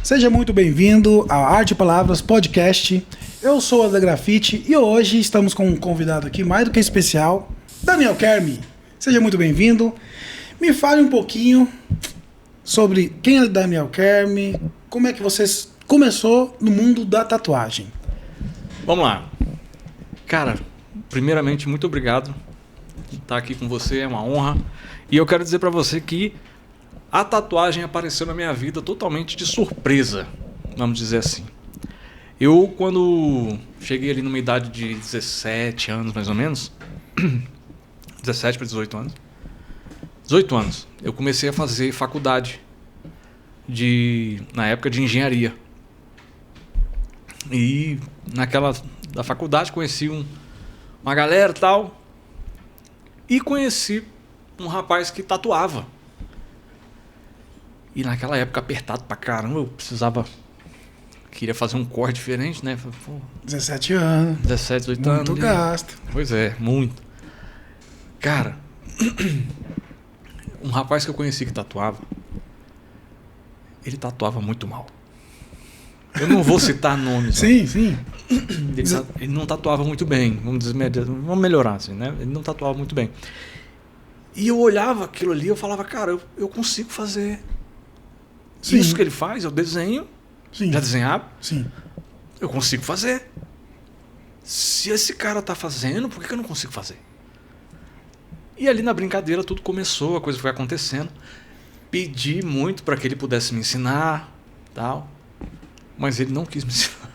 Seja muito bem-vindo ao Arte e Palavras Podcast. Eu sou o Ada Grafite e hoje estamos com um convidado aqui mais do que especial, Daniel Kermi. Seja muito bem-vindo. Me fale um pouquinho sobre quem é Daniel Kermi, como é que você começou no mundo da tatuagem. Vamos lá. Cara, primeiramente, muito obrigado por estar aqui com você, é uma honra. E eu quero dizer para você que a tatuagem apareceu na minha vida totalmente de surpresa, vamos dizer assim. Eu, quando cheguei ali numa idade de 17 anos, mais ou menos, 17 para 18 anos, 18 anos, eu comecei a fazer faculdade na época de engenharia. E da faculdade conheci uma galera e tal, e conheci um rapaz que tatuava. E naquela época apertado pra caramba, eu queria fazer um corte diferente, né? Pô, 17 anos. 17, 18 anos. Muito gasto. Pois é, muito. Cara, um rapaz que eu conheci que tatuava, ele tatuava muito mal. Eu não vou citar nomes. Sim, sim. Ele não tatuava muito bem, vamos melhorar assim, né? Ele não tatuava muito bem. E eu olhava aquilo ali, eu falava, cara, eu consigo fazer. Sim. Isso que ele faz, eu desenho. Sim. Já desenhava? Sim. Eu consigo fazer. Se esse cara tá fazendo, por que eu não consigo fazer? E ali na brincadeira tudo começou, a coisa foi acontecendo. Pedi muito para que ele pudesse me ensinar, tal. Mas ele não quis me ensinar.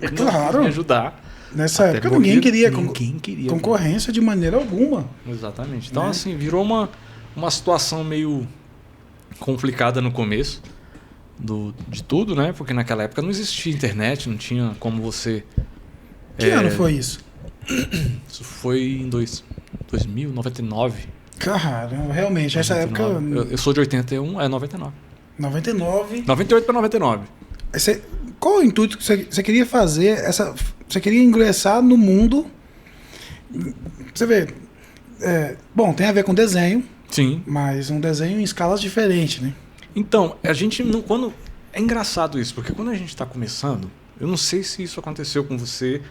Ele não quis me ajudar. Nessa época ninguém queria concorrência ver. De maneira alguma. Exatamente. Então, assim, virou uma situação meio complicada no começo de tudo, né? Porque naquela época não existia internet, não tinha como você... Que ano foi isso? Isso foi em 2099. Caramba, realmente, 99. Essa época... Eu sou de 81, é 99. 99? 98 para 99. Qual o intuito que você queria fazer? Você queria ingressar no mundo... Você vê... bom, tem a ver com desenho. Sim. Mas um desenho em escalas diferentes, né? Então, a gente não... É engraçado isso, porque quando a gente está começando, eu não sei se isso aconteceu com você,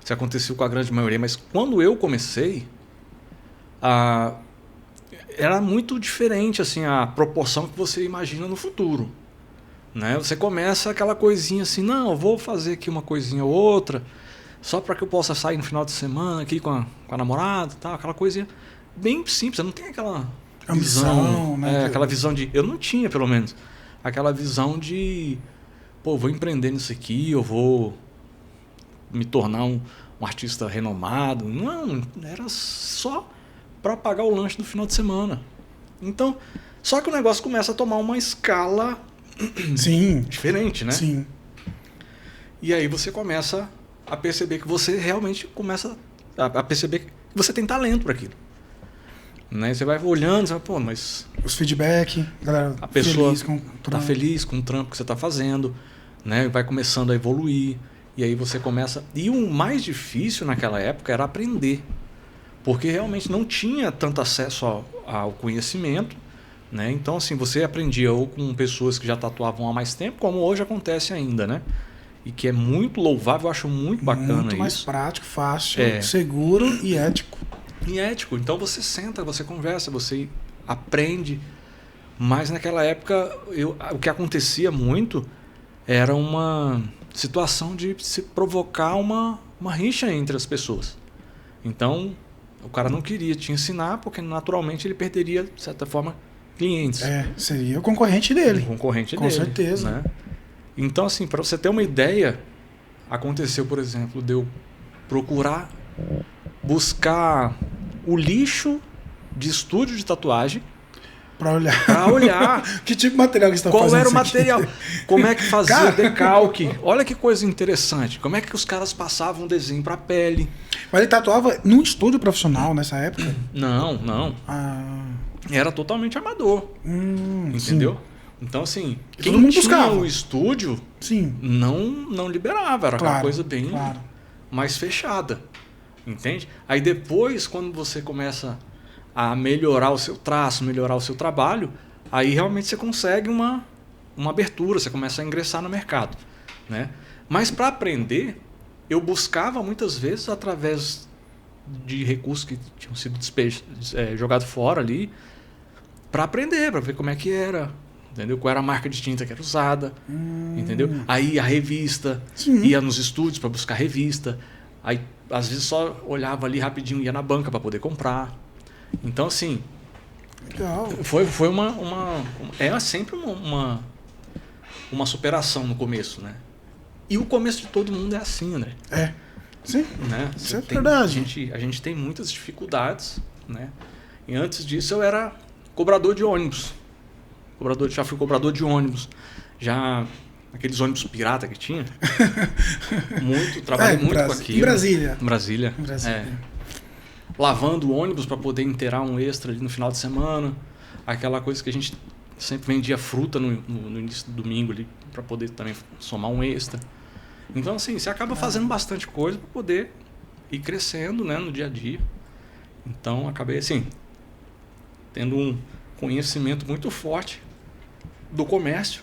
se aconteceu com a grande maioria, mas quando eu comecei, era muito diferente assim, a proporção que você imagina no futuro. Né? Você começa aquela coisinha assim, não, eu vou fazer aqui uma coisinha ou outra, só para que eu possa sair no final de semana aqui com a namorada, tal, aquela coisinha bem simples, não tem aquela visão, né? Aquela visão de... Eu não tinha, pelo menos, aquela visão de, pô, vou empreender nisso aqui, eu vou me tornar um artista renomado. Não, era só para pagar o lanche do final de semana. Então, só que o negócio começa a tomar uma escala... Sim. Diferente, né? Sim. E aí você começa a perceber que você realmente começa a perceber que você tem talento para aquilo. Né? Você vai olhando, você vai, pô, mas... Os feedback, galera, a pessoa está feliz com o trampo que você está fazendo, né? Vai começando a evoluir. E aí você começa... E o mais difícil naquela época era aprender. Porque realmente não tinha tanto acesso ao conhecimento. Né? Então, assim, você aprendia ou com pessoas que já tatuavam há mais tempo, como hoje acontece ainda, né? E que é muito louvável, eu acho muito bacana isso. Muito mais prático, fácil, seguro e ético. E ético. Então você senta, você conversa, você aprende. Mas naquela época, o que acontecia muito era uma situação de se provocar uma rixa entre as pessoas. Então, o cara não queria te ensinar, porque naturalmente ele perderia, de certa forma, clientes. Seria o concorrente dele. O concorrente com dele. Com certeza. Né? Então, assim, para você ter uma ideia, aconteceu, por exemplo, de eu buscar o lixo de estúdio de tatuagem para olhar que tipo de material que você está fazendo. Qual era o material? Como é que fazia decalque? Olha que coisa interessante. Como é que os caras passavam desenho para pele? Mas ele tatuava num estúdio profissional nessa época? Não. Era totalmente amador. Entendeu? Sim. Então, assim, quem todo mundo tinha buscava. O estúdio Sim. não liberava. Era uma coisa bem mais fechada. Entende? Aí depois, quando você começa a melhorar o seu traço, melhorar o seu trabalho, aí realmente você consegue uma abertura, você começa a ingressar no mercado, né? Mas para aprender, eu buscava muitas vezes através de recursos que tinham sido jogados fora ali, para aprender, para ver como é que era, entendeu? Qual era a marca de tinta que era usada, entendeu? Aí a revista, ia nos estúdios para buscar revista, aí às vezes só olhava ali rapidinho, ia na banca para poder comprar. Então assim, Legal. foi é sempre uma superação no começo, né? E o começo de todo mundo é assim, André. Sim. Né? Isso é verdade. A gente tem muitas dificuldades, né? E antes disso eu era cobrador de ônibus. Já fui cobrador de ônibus. Já aqueles ônibus pirata que tinha. Trabalhei muito com aquilo. Em Brasília. Em Brasília. Lavando ônibus para poder inteirar um extra ali no final de semana. Aquela coisa que a gente sempre vendia fruta no início do domingo ali para poder também somar um extra. Então assim, você acaba fazendo bastante coisa para poder ir crescendo, né, no dia a dia. Então acabei assim tendo um conhecimento muito forte do comércio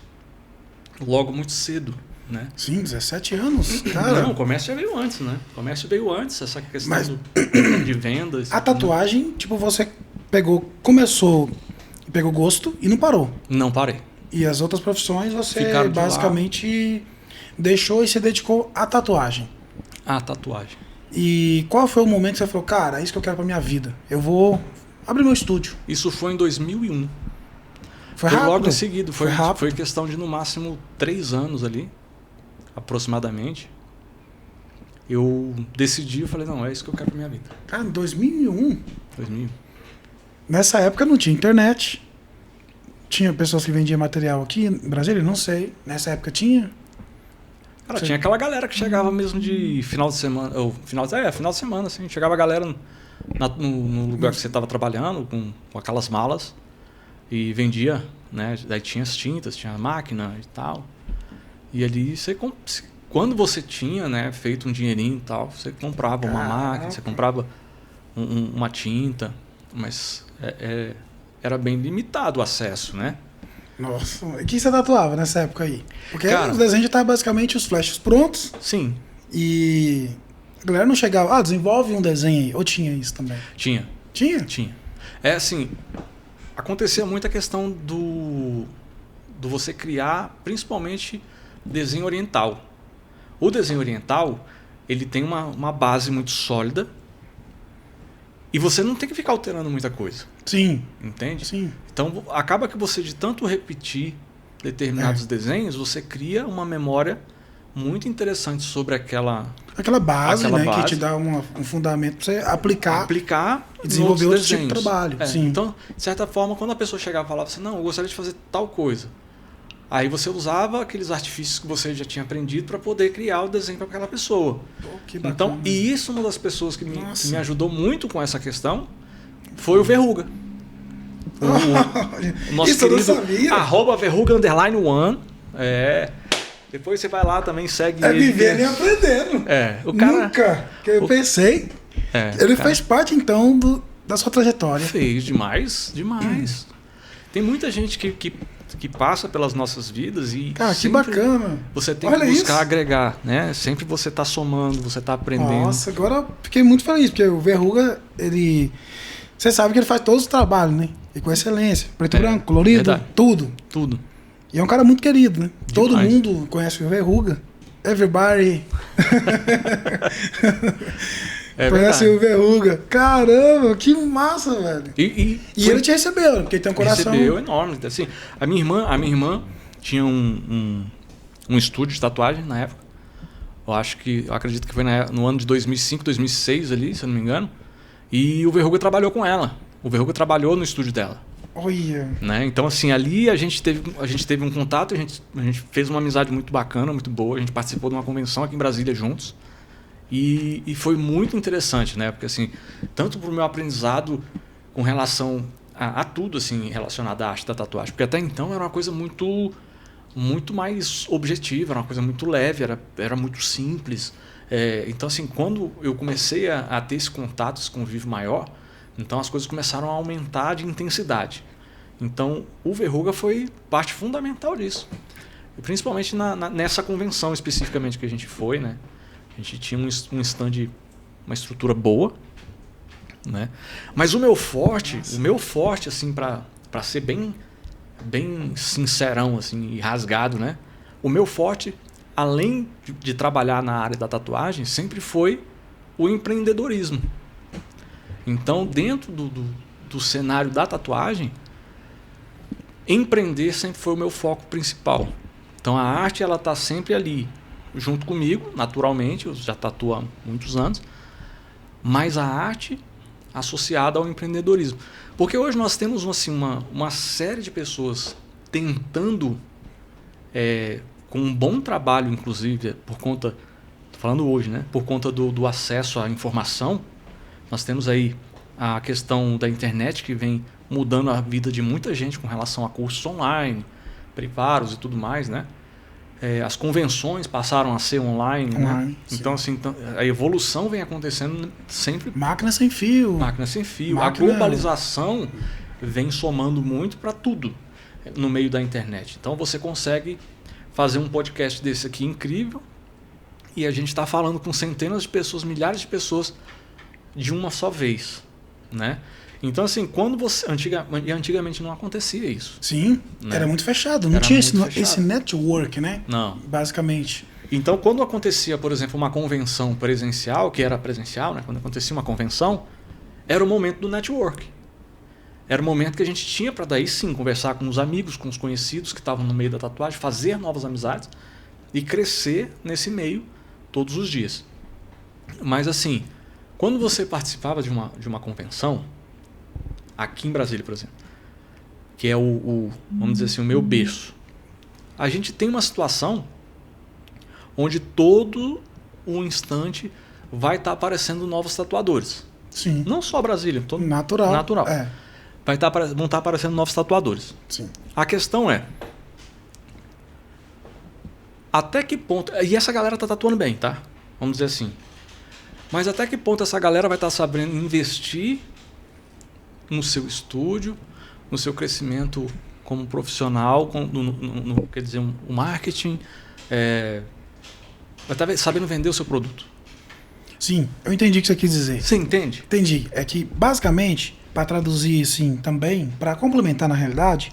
logo muito cedo, né? Sim, 17 anos, cara. Não, o comércio já veio antes, né? O comércio veio antes, essa questão de vendas. A tatuagem, tipo, você começou e pegou gosto e não parou. Não parei. E as outras profissões você Ficaram de basicamente deixou e se dedicou à tatuagem. A tatuagem. E qual foi o momento que você falou, cara, é isso que eu quero pra minha vida? Eu vou abrir meu estúdio. Isso foi em 2001. Foi rápido? Logo em seguida. Foi rápido. Foi questão de no máximo 3 anos ali, aproximadamente. Eu decidi, eu falei, não, é isso que eu quero pra minha vida. Cara, em 2001? 2001. Nessa época não tinha internet. Tinha pessoas que vendiam material aqui em Brasília? Não sei. Nessa época tinha? Cara, tinha aquela galera que chegava mesmo de final de semana. Ou final de semana, assim. Chegava a galera no lugar que você estava trabalhando, com aquelas malas, e vendia, né? Daí tinha as tintas, tinha a máquina e tal. E ali quando você tinha, né, feito um dinheirinho e tal, você comprava uma máquina, você comprava uma tinta, mas era bem limitado o acesso, né? Nossa, e o que você tatuava nessa época aí? Porque Cara, os desenhos já estavam basicamente os flashes prontos. Sim. E a galera não chegava, desenvolve um desenho aí. Ou tinha isso também? Tinha. Tinha? Tinha. É assim, acontecia muito a questão do você criar, principalmente, desenho oriental. O desenho oriental, ele tem uma base muito sólida e você não tem que ficar alterando muita coisa. Sim. Entende? Sim. Então, acaba que você, de tanto repetir determinados desenhos, você cria uma memória muito interessante sobre aquela base, né? base. Que te dá um fundamento para você aplicar e desenvolver outro tipo de trabalho. Sim. Então, de certa forma, quando a pessoa chegava e falava assim, não, eu gostaria de fazer tal coisa. Aí você usava aqueles artifícios que você já tinha aprendido para poder criar o desenho para aquela pessoa. Que bacana. Então, e isso, uma das pessoas que me ajudou muito com essa questão foi o Verruga. O nosso isso querido eu não sabia. @Verruga_1. Depois você vai lá também, segue ele. Vivendo e aprendendo. O cara... Nunca que eu pensei. Ele fez parte, então, da sua trajetória. Fez demais. Tem muita gente que passa pelas nossas vidas e cara, que bacana. Você tem que buscar agregar, né? Sempre você está somando, você está aprendendo. Nossa, agora eu fiquei muito feliz, porque o Verruga, você sabe que ele faz todos os trabalhos, né? E com excelência. Preto e branco, colorido, verdade. Tudo. E é um cara muito querido, né? Demais. Todo mundo conhece o Verruga. Everybody. Conhece o Verruga. Caramba, que massa, velho. E ele te recebeu, porque ele tem um coração... Recebeu enorme. Assim, a minha irmã tinha um estúdio de tatuagem na época. Eu acredito que foi no ano de 2005, 2006 ali, se eu não me engano. E o Verruga trabalhou com ela. O Verruga trabalhou no estúdio dela. Olha. Né? Então, assim, ali a gente teve um contato, a gente fez uma amizade muito bacana, muito boa. A gente participou de uma convenção aqui em Brasília juntos. E foi muito interessante, né? Porque, assim, tanto para o meu aprendizado com relação a tudo, assim, relacionado à arte da tatuagem. Porque até então era uma coisa muito mais objetiva, era uma coisa muito leve, era muito simples. Então, assim, quando eu comecei a ter esse contato, esse convívio maior, Então as coisas começaram a aumentar de intensidade. Então o Verruga foi parte fundamental disso. E principalmente nessa convenção especificamente que a gente foi, né? A gente tinha um stand, uma estrutura boa, né? Mas o meu forte assim, para ser bem sincerão assim, e rasgado, né? O meu forte, além de trabalhar na área da tatuagem, sempre foi o empreendedorismo. Então, dentro do cenário da tatuagem, empreender sempre foi o meu foco principal. Então, a arte ela está sempre ali, junto comigo, naturalmente, eu já tatuo há muitos anos, mas a arte associada ao empreendedorismo. Porque hoje nós temos assim, uma série de pessoas tentando, com um bom trabalho, inclusive, por conta, estou falando hoje, né? Por conta do acesso à informação, nós temos aí a questão da internet que vem mudando a vida de muita gente com relação a cursos online, privados e tudo mais, né? As convenções passaram a ser online, né? Então, assim, a evolução vem acontecendo sempre. Máquina sem fio. Máquina sem fio. A globalização vem somando muito para tudo no meio da internet. Então, você consegue fazer um podcast desse aqui incrível e a gente está falando com centenas de pessoas, milhares de pessoas de uma só vez, né? Então, assim, quando você... Antigamente não acontecia isso. Sim, né? Era muito fechado. Não tinha esse network, né? Não. Basicamente. Então, quando acontecia, por exemplo, uma convenção presencial, que era presencial, né? Quando acontecia uma convenção, era o momento do network. Era o momento que a gente tinha para daí sim conversar com os amigos, com os conhecidos que estavam no meio da tatuagem, fazer novas amizades e crescer nesse meio todos os dias. Mas, assim, quando você participava de uma convenção... Aqui em Brasília, por exemplo, que é vamos dizer assim, o meu berço. A gente tem uma situação onde todo o instante vai estar aparecendo novos tatuadores. Sim. Não só Brasília, todo natural. É. Vão estar aparecendo novos tatuadores. Sim. A questão é, até que ponto... E essa galera está tatuando bem, tá? Vamos dizer assim. Mas até que ponto essa galera vai estar sabendo investir no seu estúdio, no seu crescimento como profissional, quer dizer, o marketing, vai estar sabendo vender o seu produto. Sim, eu entendi o que você quis dizer. Você entende? Entendi. É que, basicamente, para traduzir assim também, para complementar na realidade,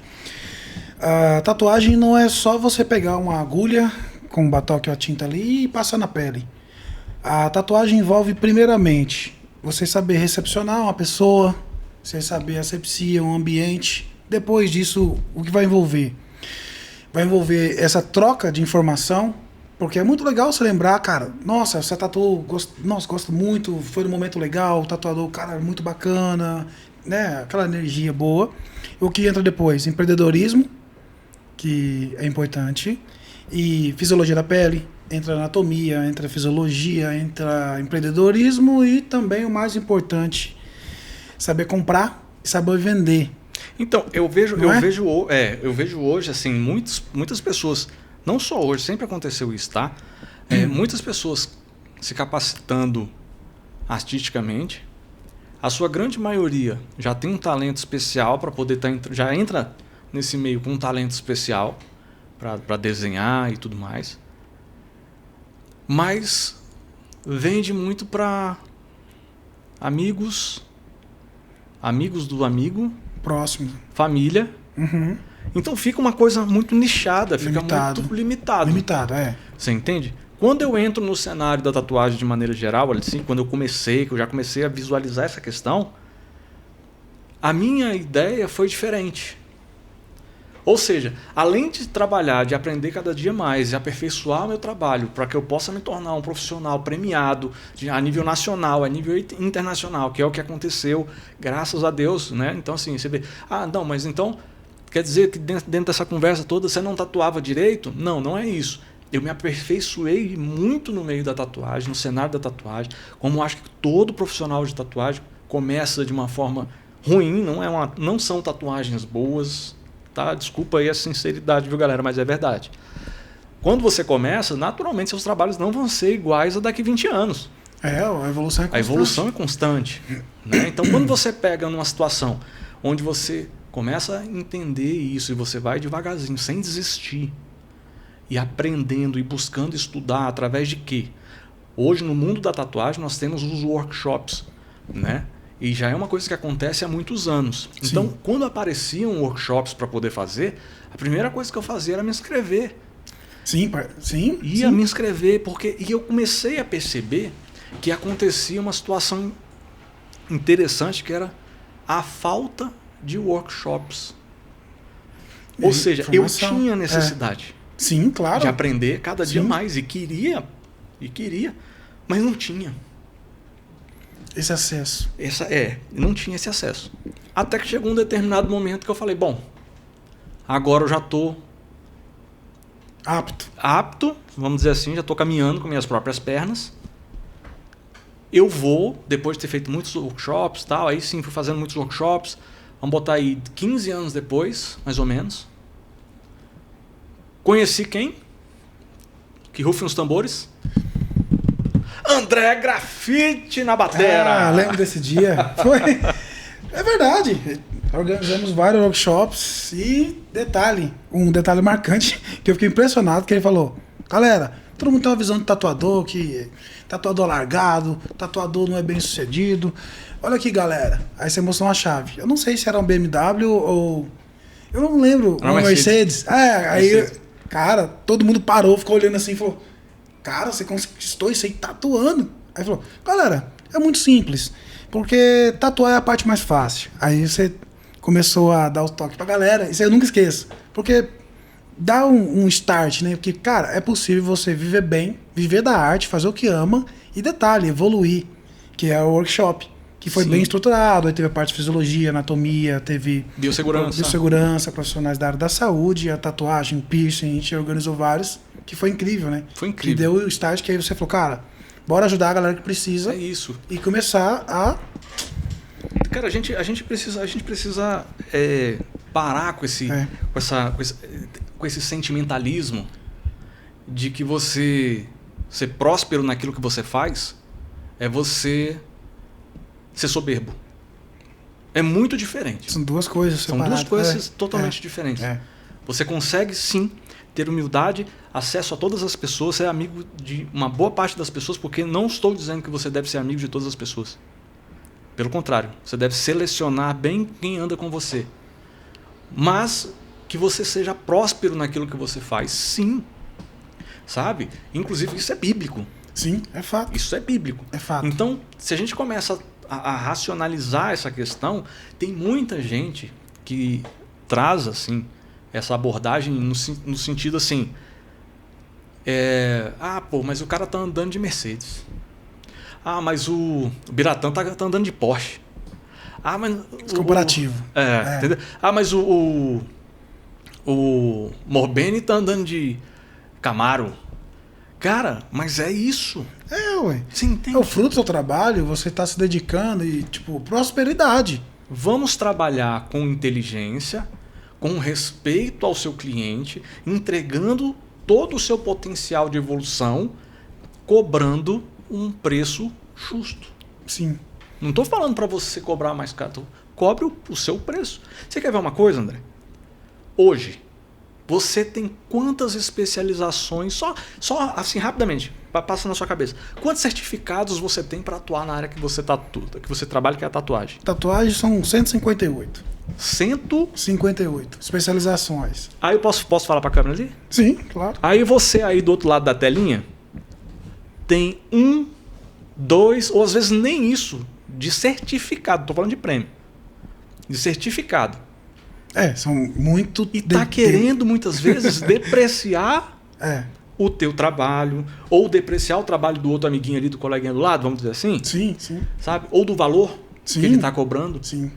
a tatuagem não é só você pegar uma agulha com um batoque ou a tinta ali e passar na pele. A tatuagem envolve, primeiramente, você saber recepcionar uma pessoa, você saber a asepsia, um ambiente. Depois disso, o que vai envolver? Vai envolver essa troca de informação, porque é muito legal você lembrar, cara, nossa, você tatuou, gosto muito, foi um momento legal, o tatuador, cara, muito bacana, né? Aquela energia boa. O que entra depois? Empreendedorismo, que é importante, e fisiologia da pele, entra anatomia, entra fisiologia, entra empreendedorismo e também o mais importante, saber comprar e saber vender. Então, eu vejo hoje, assim, muitas pessoas, não só hoje, sempre aconteceu isso, tá? Muitas pessoas se capacitando artisticamente, a sua grande maioria já tem um talento especial para poder já entra nesse meio com um talento especial para desenhar e tudo mais, mas vende muito para amigos do amigo, próximo, família. Uhum. Então fica uma coisa muito nichada, fica muito limitado. Limitado, é. Você entende? Quando eu entro no cenário da tatuagem de maneira geral, assim, quando eu já comecei a visualizar essa questão, a minha ideia foi diferente. Ou seja, além de trabalhar, de aprender cada dia mais e aperfeiçoar o meu trabalho para que eu possa me tornar um profissional premiado a nível nacional, a nível internacional, que é o que aconteceu, graças a Deus, né? Então, assim, você vê, não, mas então quer dizer que dentro dessa conversa toda você não tatuava direito? Não, não é isso. Eu me aperfeiçoei muito no meio da tatuagem, no cenário da tatuagem, como acho que todo profissional de tatuagem começa de uma forma ruim, não são tatuagens boas. Tá? Desculpa aí a sinceridade, viu, galera, mas é verdade. Quando você começa, naturalmente seus trabalhos não vão ser iguais a daqui 20 anos. A evolução é constante. A evolução é constante. Né? Então, quando você pega numa situação onde você começa a entender isso e você vai devagarzinho, sem desistir, e aprendendo e buscando estudar através de quê? Hoje, no mundo da tatuagem, nós temos os workshops, né? E já é uma coisa que acontece há muitos anos. Sim. Então, quando apareciam workshops para poder fazer, a primeira coisa que eu fazia era me inscrever. Sim. Ia me inscrever, e eu comecei a perceber que acontecia uma situação interessante, que era a falta de workshops. Ou seja, eu tinha necessidade Sim, claro. de aprender cada dia mais, e queria, mas não tinha. Esse acesso. Não tinha esse acesso. Até que chegou um determinado momento que eu falei, bom, agora eu já estou apto, vamos dizer assim, já estou caminhando com minhas próprias pernas. Eu vou, depois de ter feito muitos workshops, tal, aí sim fui fazendo muitos workshops, vamos botar aí 15 anos depois, mais ou menos. Conheci quem? Que rufem os tambores. André Grafite na batera. Lembro desse dia. Foi. É verdade. Organizamos vários workshops e um detalhe marcante que eu fiquei impressionado, que ele falou: galera, todo mundo tem uma visão de tatuador, que tatuador largado, tatuador não é bem sucedido. Olha aqui, galera. Aí você mostrou uma chave. Eu não sei se era um BMW ou... Eu não lembro. Uma Mercedes. Cara, todo mundo parou, ficou olhando assim e falou: cara, você conquistou isso aí tatuando. Aí falou: galera, é muito simples, porque tatuar é a parte mais fácil. Aí você começou a dar o toque pra galera, isso aí eu nunca esqueço, porque dá um start, né? Porque, cara, é possível você viver bem, viver da arte, fazer o que ama e, detalhe, evoluir, que é o workshop, que foi bem estruturado. Aí teve a parte de fisiologia, anatomia, teve biossegurança, profissionais da área da saúde, a tatuagem, piercing, a gente organizou vários, que foi incrível, né? Foi incrível. Que deu o start, que aí você falou: cara, bora ajudar a galera que precisa. É isso. E começar a... Cara, a gente precisa parar com esse sentimentalismo de que você ser próspero naquilo que você faz é você ser soberbo. É muito diferente. São duas coisas separadas. São duas coisas totalmente diferentes. Você consegue, sim, ter humildade, acesso a todas as pessoas, ser amigo de uma boa parte das pessoas, porque não estou dizendo que você deve ser amigo de todas as pessoas. Pelo contrário, você deve selecionar bem quem anda com você. Mas que você seja próspero naquilo que você faz, sim. Sabe? Inclusive, isso é bíblico. Sim, é fato. Isso é bíblico. É fato. Então, se a gente começa a racionalizar essa questão, tem muita gente que traz assim essa abordagem no sentido assim, mas o cara tá andando de Mercedes. Mas o Biratã tá andando de Porsche. Mas comparativo. Entendeu? Mas o Morbeni tá andando de Camaro. Cara, mas é isso. Ué. Você entende? É o fruto do seu trabalho, você tá se dedicando e, prosperidade. Vamos trabalhar com inteligência, com respeito ao seu cliente, entregando todo o seu potencial de evolução, cobrando um preço justo. Sim. Não estou falando para você cobrar mais caro. Cobre o seu preço. Você quer ver uma coisa, André? Hoje, você tem quantas especializações, só assim rapidamente, passa na sua cabeça. Quantos certificados você tem para atuar na área que você trabalha, que é a tatuagem? Tatuagem são 158. 158 especializações. Aí eu posso falar para a câmera ali? Sim, claro. Aí você aí do outro lado da telinha tem 1, 2, ou às vezes nem isso, de certificado. Estou falando de prêmio. De certificado. São muito... E está querendo, muitas vezes, depreciar o teu trabalho, ou depreciar o trabalho do outro amiguinho ali, do coleguinha do lado, vamos dizer assim? Sim, sim. Sabe? Ou do valor que ele está cobrando. Sim.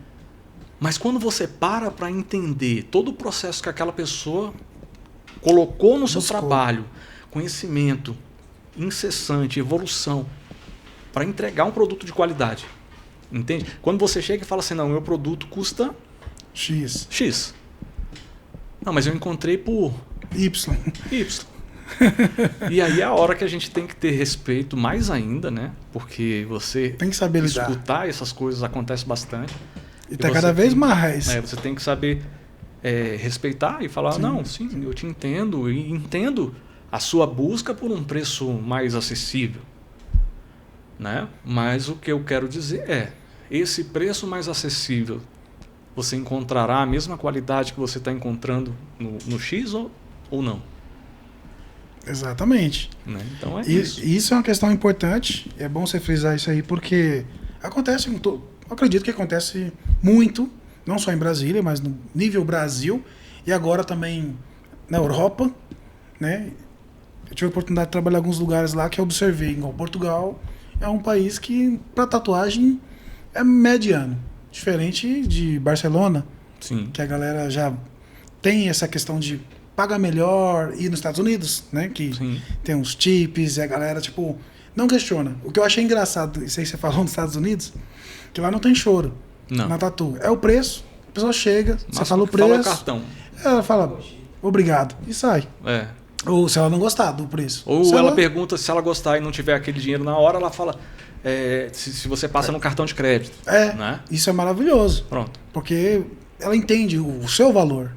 Mas quando você para entender todo o processo que aquela pessoa colocou no seu trabalho, conhecimento incessante, evolução, para entregar um produto de qualidade. Entende? Quando você chega e fala assim, não, meu produto custa X. Não, mas eu encontrei por Y. E aí é a hora que a gente tem que ter respeito mais ainda, né? Porque você Tem que saber lidar. escutar essas coisas acontece bastante. E tá cada vez mais. Você tem que saber respeitar e falar, não, sim, eu te entendo e entendo a sua busca por um preço mais acessível. Né? Mas o que eu quero dizer é, esse preço mais acessível, você encontrará a mesma qualidade que você está encontrando no X ou não? Exatamente. Né? Então é isso. Isso é uma questão importante. É bom você frisar isso aí, porque acontece, eu acredito que acontece muito, não só em Brasília, mas no nível Brasil e agora também na Europa, né? Eu tive a oportunidade de trabalhar em alguns lugares lá que eu observei, igual Portugal, é um país que para tatuagem é mediano, diferente de Barcelona, Sim. que a galera já tem essa questão de paga melhor, e nos Estados Unidos, né, que Sim. tem uns tips e a galera tipo não questiona. O que eu achei engraçado, isso aí você falou nos Estados Unidos, que lá não tem choro na tatu, é o preço, a pessoa chega, você fala o preço, fala o cartão. Ela fala obrigado e sai. Ou se ela não gostar do preço. Ou se ela pergunta se ela gostar e não tiver aquele dinheiro na hora, ela fala se você passa no cartão de crédito. Né? Isso é maravilhoso. Pronto. Porque ela entende o seu valor.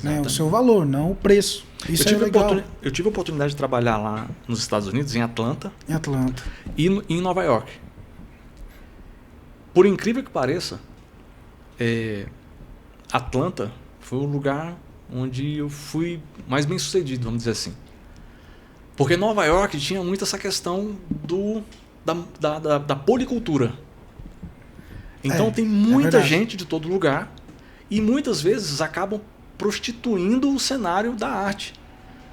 Né? O seu valor, não o preço. Isso é legal. Eu tive a oportunidade de trabalhar lá nos Estados Unidos, em Atlanta. E em Nova York. Por incrível que pareça, Atlanta foi o lugar onde eu fui mais bem sucedido, vamos dizer assim. Porque Nova York tinha muito essa questão da policultura. Então tem muita gente de todo lugar e muitas vezes acabam prostituindo o cenário da arte,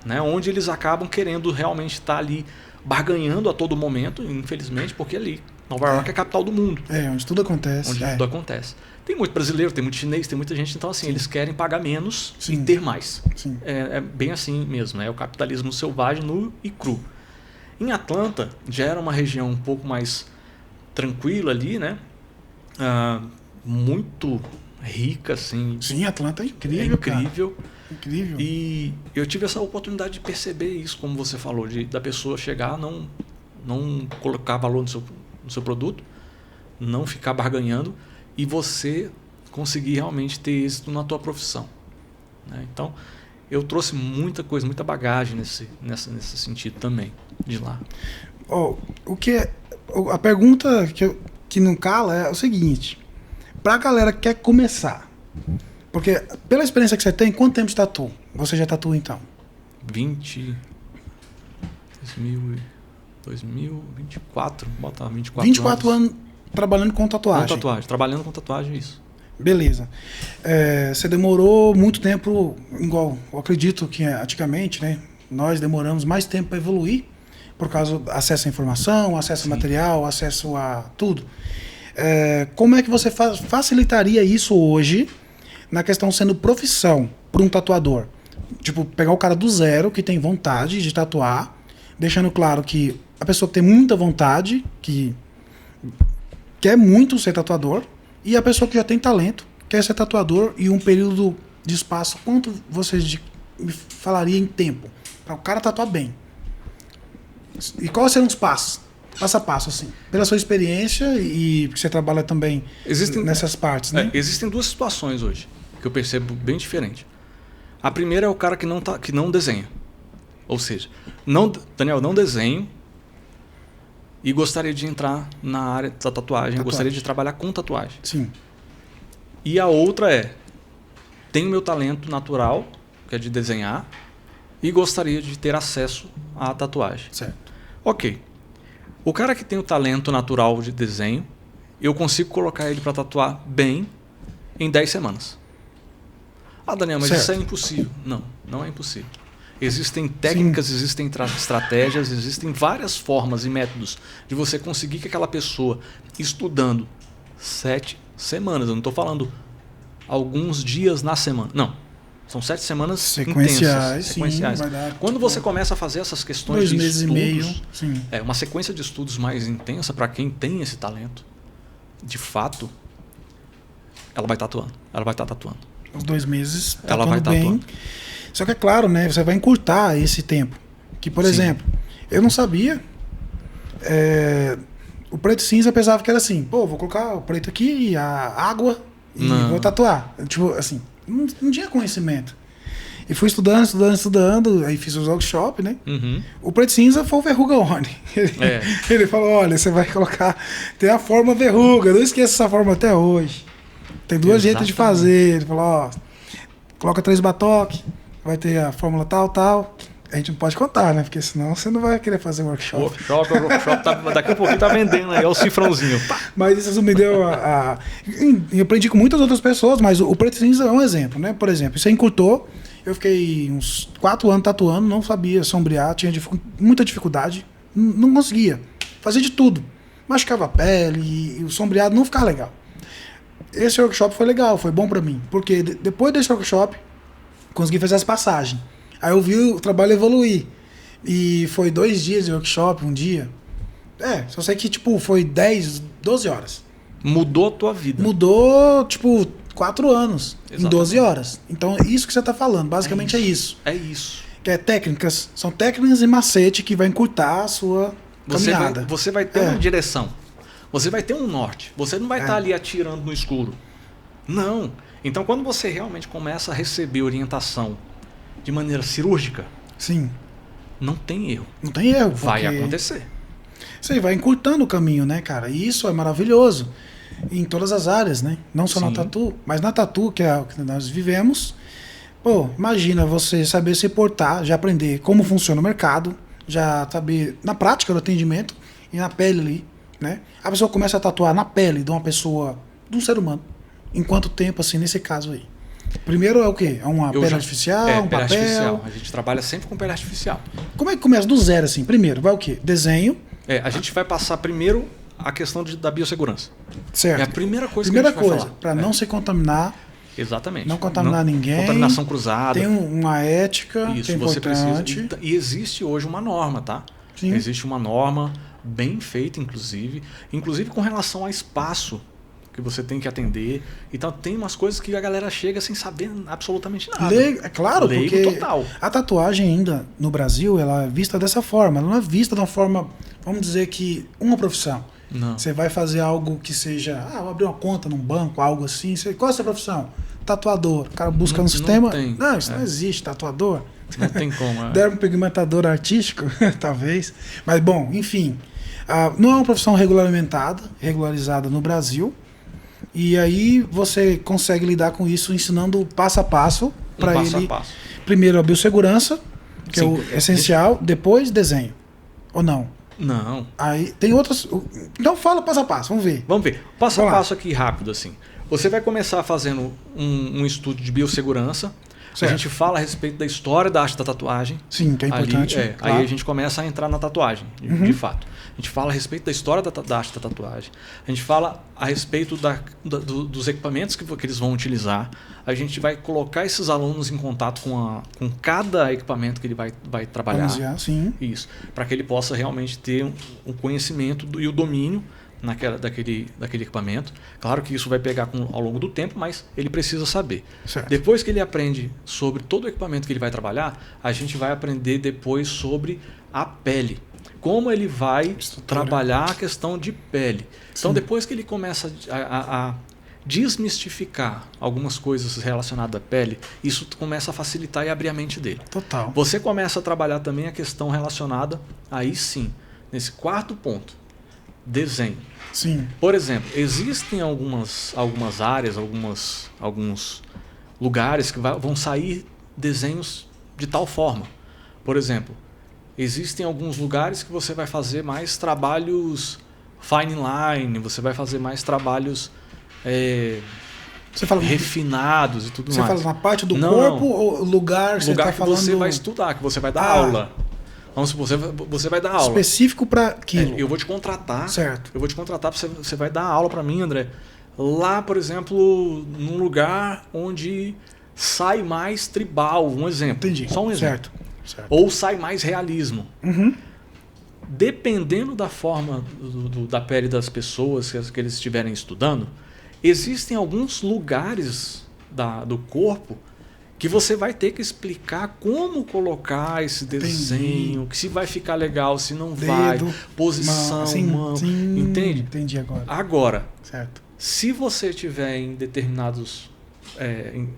né? Onde eles acabam querendo realmente estar ali barganhando a todo momento, infelizmente, porque ali Nova York é a capital do mundo. Onde tudo acontece. Tudo acontece. Tem muito brasileiro, tem muito chinês, tem muita gente. Então, assim, eles querem pagar menos e ter mais. É bem assim mesmo. É o capitalismo selvagem, nu e cru. Em Atlanta, já era uma região um pouco mais tranquila ali, né? Muito rica, assim. Sim, Atlanta é incrível, incrível. Cara. Incrível. E eu tive essa oportunidade de perceber isso, como você falou, da pessoa chegar, não colocar valor no seu produto, não ficar barganhando e você conseguir realmente ter êxito na tua profissão. Né? Então, eu trouxe muita coisa, muita bagagem nesse sentido também, de lá. A pergunta que não cala é o seguinte: pra galera que quer começar, porque pela experiência que você tem, quanto tempo de tatu? Você já tatua então? 2024, bota 24 anos trabalhando com tatuagem. Com tatuagem, trabalhando com tatuagem, isso. Beleza. Você demorou muito tempo, igual eu acredito que antigamente, né? Nós demoramos mais tempo para evoluir, por causa do acesso à informação, acesso a material, acesso a tudo. Como é que você facilitaria isso hoje na questão sendo profissão para um tatuador? Tipo, pegar o cara do zero, que tem vontade de tatuar, deixando claro que a pessoa que tem muita vontade, que quer muito ser tatuador, e a pessoa que já tem talento, quer ser tatuador, e um período de espaço, quanto você me falaria em tempo para o cara tatuar bem? E quais seriam os passos? Passo a passo, assim. Pela sua experiência e porque você trabalha também nessas partes, né? Existem duas situações hoje que eu percebo bem diferente. A primeira é o cara que não desenha. Ou seja, Daniel, não desenho e gostaria de entrar na área da tatuagem. Gostaria de trabalhar com tatuagem. Sim. E a outra é, tenho meu talento natural, que é de desenhar, e gostaria de ter acesso à tatuagem. Certo. Ok. O cara que tem o talento natural de desenho, eu consigo colocar ele para tatuar bem em 10 semanas. Ah, Daniel, mas isso é impossível. Não é impossível. Existem técnicas, existem estratégias, existem várias formas e métodos de você conseguir que aquela pessoa, estudando 7 semanas, eu não estou falando alguns dias na semana, não. São 7 semanas sequenciais. Sim, vai dar, quando você começa a fazer essas questões 2 meses estudos, e meio, sim. Uma sequência de estudos mais intensa para quem tem esse talento, de fato, ela vai tatuando. Ela vai estar tatuando. Uns 2 meses ela vai bem. Só que é claro, né? Você vai encurtar esse tempo. Que, por Sim. exemplo, eu não sabia. O preto e cinza eu pensava que era assim, pô, vou colocar o preto aqui e a água e Não. vou tatuar. Tipo, assim, não tinha conhecimento. E fui estudando, aí fiz os workshops, né? Uhum. O preto e cinza foi o verruga one. Ele falou, olha, você vai colocar, tem a forma verruga, não esqueça essa forma até hoje. Tem duas jeitos de fazer. Ele falou, ó, coloca 3 batoques, vai ter a fórmula tal. A gente não pode contar, né? Porque senão você não vai querer fazer um workshop. O workshop daqui a pouquinho tá vendendo aí, é o cifrãozinho. Pá. Mas isso me deu eu aprendi com muitas outras pessoas, mas o preto e cinza é um exemplo, né? Por exemplo, isso aí encurtou. Eu fiquei uns 4 anos tatuando, não sabia sombrear, tinha muita dificuldade, não conseguia. Fazia de tudo. Machucava a pele e o sombreado não ficava legal. Esse workshop foi legal, foi bom pra mim. Porque depois desse workshop, consegui fazer as passagens. Aí eu vi o trabalho evoluir. E foi 2 dias de workshop, um dia. Só sei que, tipo, foi 10, 12 horas. Mudou a tua vida. Mudou, tipo, 4 anos Exatamente. em 12 horas. Então, isso que você tá falando, basicamente é isso. É isso. Que é técnicas, são técnicas e macete que vai encurtar a sua caminhada. Você vai ter uma direção. Você vai ter um norte. Você não vai estar ali atirando no escuro. Não. Então, quando você realmente começa a receber orientação de maneira cirúrgica, Sim. não tem erro. Não tem erro. Vai acontecer. Você vai encurtando o caminho, né, cara? E isso é maravilhoso. Em todas as áreas, né? Não só na tatu, mas na tatu, que é o que nós vivemos. Pô, imagina você saber se portar, já aprender como funciona o mercado, já saber na prática do atendimento e na pele ali, né? A pessoa começa a tatuar na pele de uma pessoa, de um ser humano. Em quanto tempo, assim, nesse caso aí? Primeiro é o quê? É uma pele artificial, um pele papel? artificial. A gente trabalha sempre com pele artificial. Como é que começa do zero, assim? Primeiro, vai o quê? Desenho. A gente vai passar primeiro a questão da biossegurança. Certo. É a primeira coisa que a gente vai falar. Para não se contaminar. Exatamente. Não contaminar ninguém. Contaminação cruzada. Tem uma ética. Isso, que é você importante. precisa. E existe hoje uma norma, tá? Sim. Existe uma norma bem feita, inclusive com relação a espaço que você tem que atender. Então tem umas coisas que a galera chega sem saber absolutamente nada. É claro, Leigo porque total. A tatuagem ainda no Brasil, ela é vista dessa forma. Ela não é vista de uma forma, vamos dizer que uma profissão. Não. Você vai fazer algo que seja, vou abrir uma conta num banco, algo assim. Qual é a sua profissão? Tatuador. O cara busca no sistema. Não, isso não existe, tatuador. Não tem como. Dermopigmentador artístico, talvez. Mas bom, enfim. Não é uma profissão regularizada no Brasil. E aí você consegue lidar com isso ensinando passo a passo para ele. Primeiro a biossegurança, que é o essencial, depois desenho. Ou não? Não. Aí tem outras. Então fala passo a passo, vamos ver. Vamos ver. Passo a passo aqui rápido assim. Você vai começar fazendo um estudo de biossegurança. Certo. A gente fala a respeito da história da arte da tatuagem. Sim, que é importante. Ali, claro. Aí a gente começa a entrar na tatuagem, de fato. A gente fala a respeito da história da arte da tatuagem. A gente fala a respeito dos equipamentos que eles vão utilizar. A gente vai colocar esses alunos em contato com cada equipamento que ele vai trabalhar. Sim. Isso. Para que ele possa realmente ter um conhecimento e o domínio daquele equipamento. Claro que isso vai pegar ao longo do tempo, mas ele precisa saber. Certo. Depois que ele aprende sobre todo o equipamento que ele vai trabalhar, a gente vai aprender depois sobre a pele. Como ele vai trabalhar a questão de pele. Então, depois que ele começa a desmistificar algumas coisas relacionadas à pele, isso começa a facilitar e abrir a mente dele. Total. Você começa a trabalhar também a questão relacionada, aí sim, nesse quarto ponto, desenho. Sim. Por exemplo, existem algumas áreas, alguns lugares que vão sair desenhos de tal forma. Por exemplo, existem alguns lugares que você vai fazer mais trabalhos fine line, você vai fazer mais trabalhos refinados e tudo mais. Você fala na parte do corpo ou lugar você está falando? Você vai estudar, que você vai dar aula. Vamos supor, você vai dar aula. Específico para aquilo. Eu vou te contratar. Certo. Eu vou te contratar, você vai dar aula para mim, André. Lá, por exemplo, num lugar onde sai mais tribal, um exemplo. Entendi. Só um exemplo. Certo. Ou sai mais realismo. Uhum. Dependendo da forma da pele das pessoas que eles estiverem estudando, existem alguns lugares do corpo que você vai ter que explicar como colocar esse desenho, que se vai ficar legal, se não vai, posição, mão, entende? Entendi agora. Agora, certo. Se você tiver em determinados,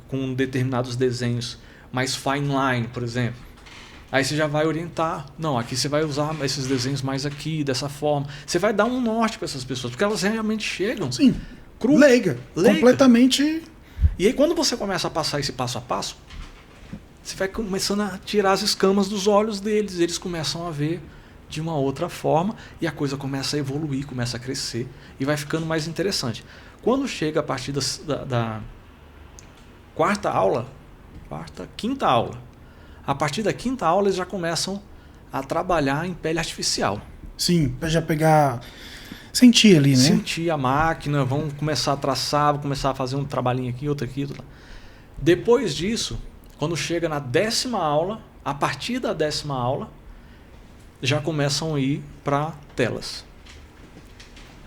com determinados desenhos mais fine line, por exemplo, aí você já vai orientar. Não, aqui você vai usar esses desenhos mais aqui, dessa forma. Você vai dar um norte para essas pessoas, porque elas realmente chegam. Sim. Leiga. Completamente. E aí, quando você começa a passar esse passo a passo, você vai começando a tirar as escamas dos olhos deles. Eles começam a ver de uma outra forma e a coisa começa a evoluir, começa a crescer e vai ficando mais interessante. Quando chega a partir da quinta aula, a partir da quinta aula eles já começam a trabalhar em pele artificial. Sim, para já pegar... Sentir ali, né? Sentir a máquina, vão começar a traçar, vão começar a fazer um trabalhinho aqui, outro aqui, outro lá. Depois disso, quando chega na 10ª aula, a partir da 10ª aula, já começam a ir para telas.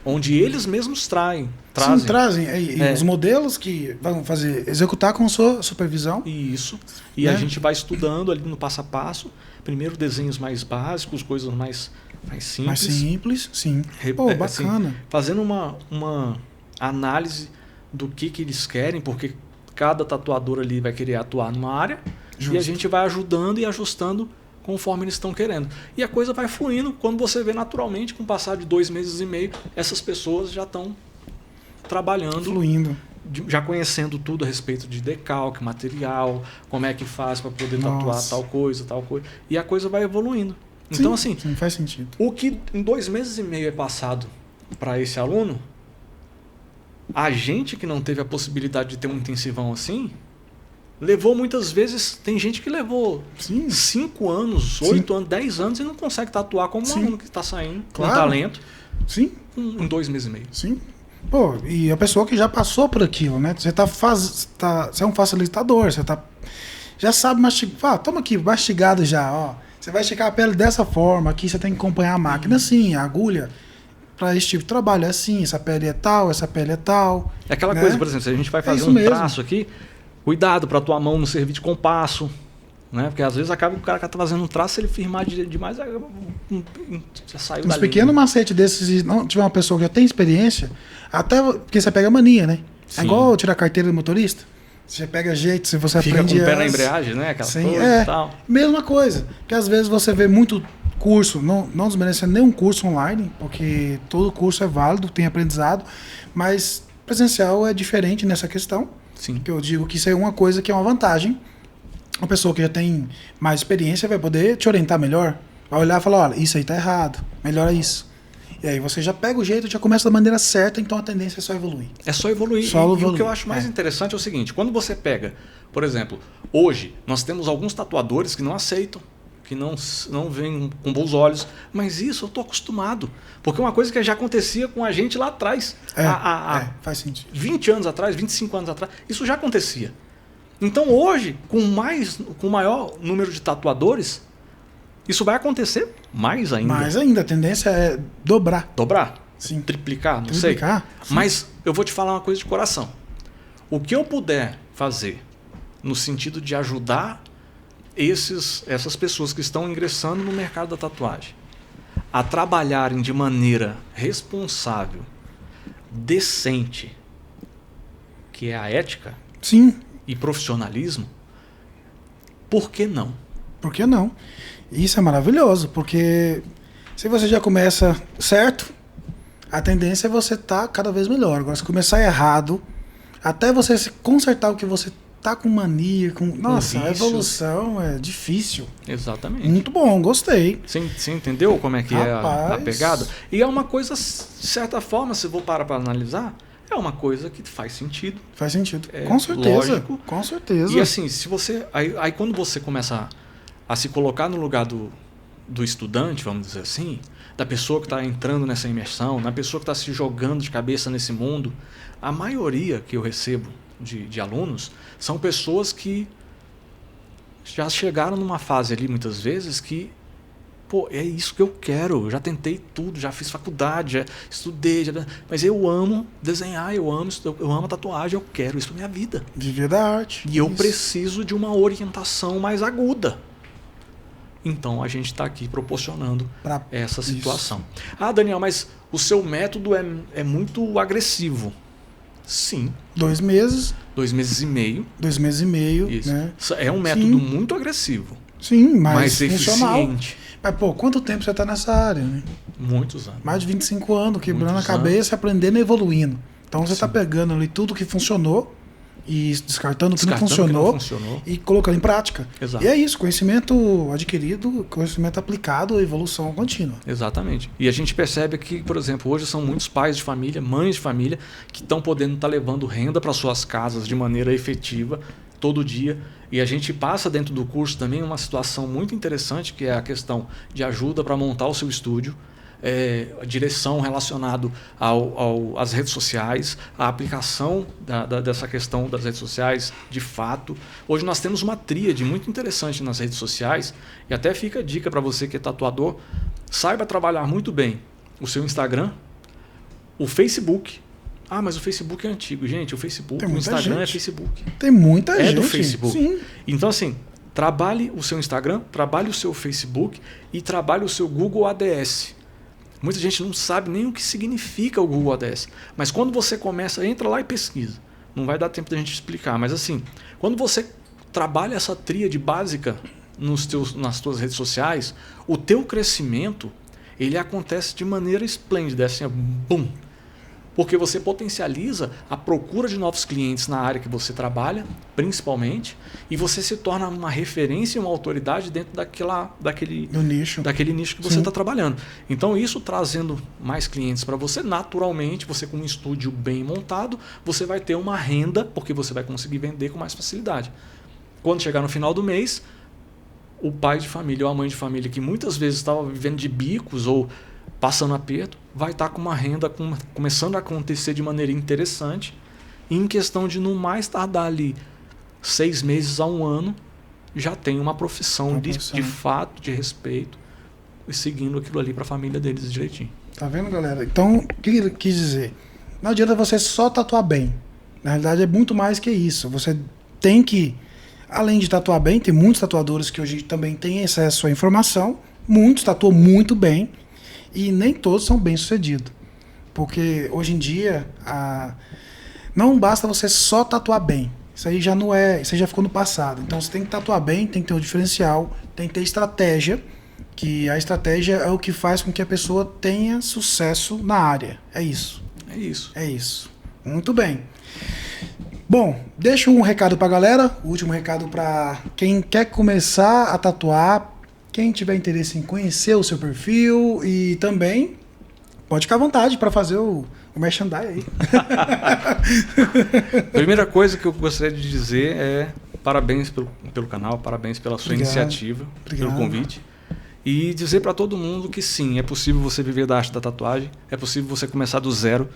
Onde eles mesmos trazem. Sim, trazem. Os modelos que vão executar com sua supervisão. Isso. E a gente vai estudando ali no passo a passo. Primeiro desenhos mais básicos, coisas mais simples. Mais simples, sim. Pô, bacana. Assim, fazendo uma análise do que eles querem, porque cada tatuador ali vai querer atuar numa área. Justo. E a gente vai ajudando e ajustando conforme eles estão querendo. E a coisa vai fluindo. Quando você vê naturalmente, com o passar de 2 meses e meio, essas pessoas já estão trabalhando. Fluindo. Já conhecendo tudo a respeito de decalque, material, como é que faz para poder tatuar tal coisa. E a coisa vai evoluindo. Então, assim, sim, faz sentido. O que em 2 meses e meio é passado para esse aluno, a gente que não teve a possibilidade de ter um intensivão assim, levou muitas vezes, tem gente que levou 5 anos, 8 anos, 10 anos e não consegue tatuar como um aluno que está saindo com talento. Sim. Em 2 meses e meio. Sim. Pô, e a pessoa que já passou por aquilo, né? Você você é um facilitador, você já sabe mastigar. Toma aqui, mastigado já, ó. Você vai esticar a pele dessa forma, aqui você tem que acompanhar a máquina assim, a agulha. Para esse tipo de trabalho é assim, essa pele é tal, essa pele é tal. É aquela coisa, por exemplo, se a gente vai fazer um traço aqui, cuidado para a tua mão não servir de compasso. Né? Porque às vezes acaba o cara que está fazendo um traço, se ele firmar demais, já saiu dali. Uns pequenos macetes desses, se não tiver uma pessoa que já tem experiência, até porque você pega mania, né? Sim. É igual tirar a carteira do motorista. Você pega jeito, se você fica aprende... com o pé na embreagem, né? Aquela coisa e tal. Mesma coisa. Porque às vezes você vê muito curso, não desmerecendo nenhum curso online, porque todo curso é válido, tem aprendizado, mas presencial é diferente nessa questão. Sim. Que eu digo que isso é uma coisa que é uma vantagem. Uma pessoa que já tem mais experiência vai poder te orientar melhor. Vai olhar e falar, olha, isso aí tá errado, melhora isso. E aí você já pega o jeito, já começa da maneira certa, então a tendência é só evoluir. É só evoluir. E o que eu acho mais interessante é o seguinte, quando você pega, por exemplo, hoje nós temos alguns tatuadores que não aceitam, que não veem com bons olhos, mas isso eu tô acostumado. Porque é uma coisa que já acontecia com a gente lá atrás. Faz sentido. 20 anos atrás, 25 anos atrás, isso já acontecia. Então hoje, com maior número de tatuadores, isso vai acontecer mais ainda. Mais ainda, a tendência é dobrar. Dobrar? Sim. Triplicar, não sei. Sim. Mas eu vou te falar uma coisa de coração. O que eu puder fazer no sentido de ajudar essas pessoas que estão ingressando no mercado da tatuagem a trabalharem de maneira responsável, decente, que é a ética, sim, e profissionalismo, por que não? Por que não? Isso é maravilhoso, porque se você já começa certo, a tendência é você estar cada vez melhor. Agora, se começar errado, até você se consertar o que você tá com mania, nossa, a evolução é difícil. Exatamente. Muito bom, gostei. Você entendeu como é que é a pegada? E é uma coisa, de certa forma, se eu vou parar para analisar, é uma coisa que faz sentido. Faz sentido. Com certeza. Lógico. Com certeza. E assim, se você. Aí quando você começa a se colocar no lugar do estudante, vamos dizer assim, da pessoa que está entrando nessa imersão, da pessoa que está se jogando de cabeça nesse mundo, a maioria que eu recebo de alunos são pessoas que já chegaram numa fase ali, muitas vezes, que Pô, é isso que eu quero. Eu já tentei tudo, já fiz faculdade, já estudei, mas eu amo desenhar, eu amo tatuagem, eu quero isso pra minha vida. Viver da arte. E eu preciso de uma orientação mais aguda. Então a gente está aqui proporcionando essa situação. Ah, Daniel, mas o seu método é muito agressivo. Sim. 2 meses. 2 meses e meio. 2 meses e meio. Isso. Né? É um método muito agressivo. Sim, mais funcional. Eficiente. Mas, pô, quanto tempo você está nessa área, né? Muitos anos. Mais de 25 anos, quebrando a cabeça, aprendendo e evoluindo. Então você está pegando ali tudo que funcionou e descartando o que não funcionou e colocando em prática. Exato. E é isso, conhecimento adquirido, conhecimento aplicado, evolução contínua. Exatamente. E a gente percebe que, por exemplo, hoje são muitos pais de família, mães de família, que estão podendo estar levando renda para suas casas de maneira efetiva todo dia. E a gente passa dentro do curso também uma situação muito interessante, que é a questão de ajuda para montar o seu estúdio. A direção relacionada às redes sociais, a aplicação dessa questão das redes sociais de fato. Hoje nós temos uma tríade muito interessante nas redes sociais e até fica a dica para você que é tatuador, saiba trabalhar muito bem o seu Instagram, o Facebook. Ah, mas o Facebook é antigo. Gente, o Facebook, o Instagram é Facebook. Tem muita gente. É do Facebook. Sim. Então assim, trabalhe o seu Instagram, trabalhe o seu Facebook e trabalhe o seu Google ADS. Muita gente não sabe nem o que significa o Google ADS. Mas quando você começa, entra lá e pesquisa. Não vai dar tempo da gente explicar. Mas assim, quando você trabalha essa tríade básica nas tuas redes sociais, o teu crescimento ele acontece de maneira esplêndida. É assim, bum! Porque você potencializa a procura de novos clientes na área que você trabalha, principalmente, e você se torna uma referência e uma autoridade dentro daquele nicho que você está trabalhando. Então, isso trazendo mais clientes para você, naturalmente, você com um estúdio bem montado, você vai ter uma renda, porque você vai conseguir vender com mais facilidade. Quando chegar no final do mês, o pai de família ou a mãe de família, que muitas vezes estava vivendo de bicos ou passando aperto, vai estar com uma renda começando a acontecer de maneira interessante, e em questão de no mais tardar ali 6 meses a 1 ano, já tem uma profissão de fato, de respeito, e seguindo aquilo ali para a família deles direitinho. Tá vendo, galera? Então, o que ele quis dizer? Não adianta você só tatuar bem. Na realidade, é muito mais que isso. Você tem que, além de tatuar bem, tem muitos tatuadores que hoje também têm acesso à informação, muitos tatuam muito bem, e nem todos são bem-sucedidos. Porque hoje em dia, não basta você só tatuar bem. Isso aí já não é, isso aí já ficou no passado. Então você tem que tatuar bem, tem que ter um diferencial, tem que ter estratégia, que a estratégia é o que faz com que a pessoa tenha sucesso na área. É isso. É isso. É isso. Muito bem. Bom, deixa um recado pra galera, o último recado para quem quer começar a tatuar. Quem tiver interesse em conhecer o seu perfil e também pode ficar à vontade para fazer o merchandising aí. Primeira coisa que eu gostaria de dizer é parabéns pelo canal, parabéns pela sua iniciativa, pelo convite. E dizer para todo mundo que sim, é possível você viver da arte da tatuagem, é possível você começar do zero,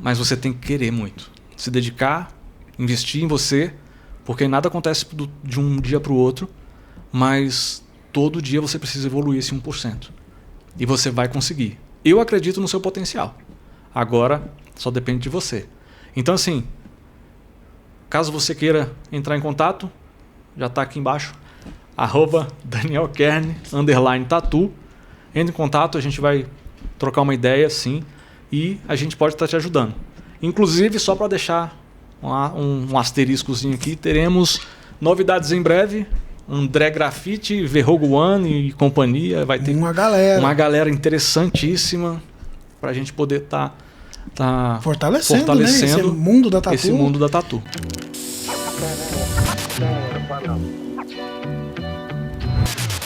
mas você tem que querer muito. Se dedicar, investir em você, porque nada acontece de um dia para o outro, mas todo dia você precisa evoluir esse 1%. E você vai conseguir. Eu acredito no seu potencial. Agora, só depende de você. Então, assim, caso você queira entrar em contato, já está aqui embaixo, @DanielKern_tatu. Entre em contato, a gente vai trocar uma ideia, sim, e a gente pode estar te ajudando. Inclusive, só para deixar um asteriscozinho aqui, teremos novidades em breve. André Graffiti, Verrogo One e companhia. Vai ter uma galera interessantíssima para a gente poder estar fortalecendo né? Esse mundo da tatu. Esse mundo da tatu.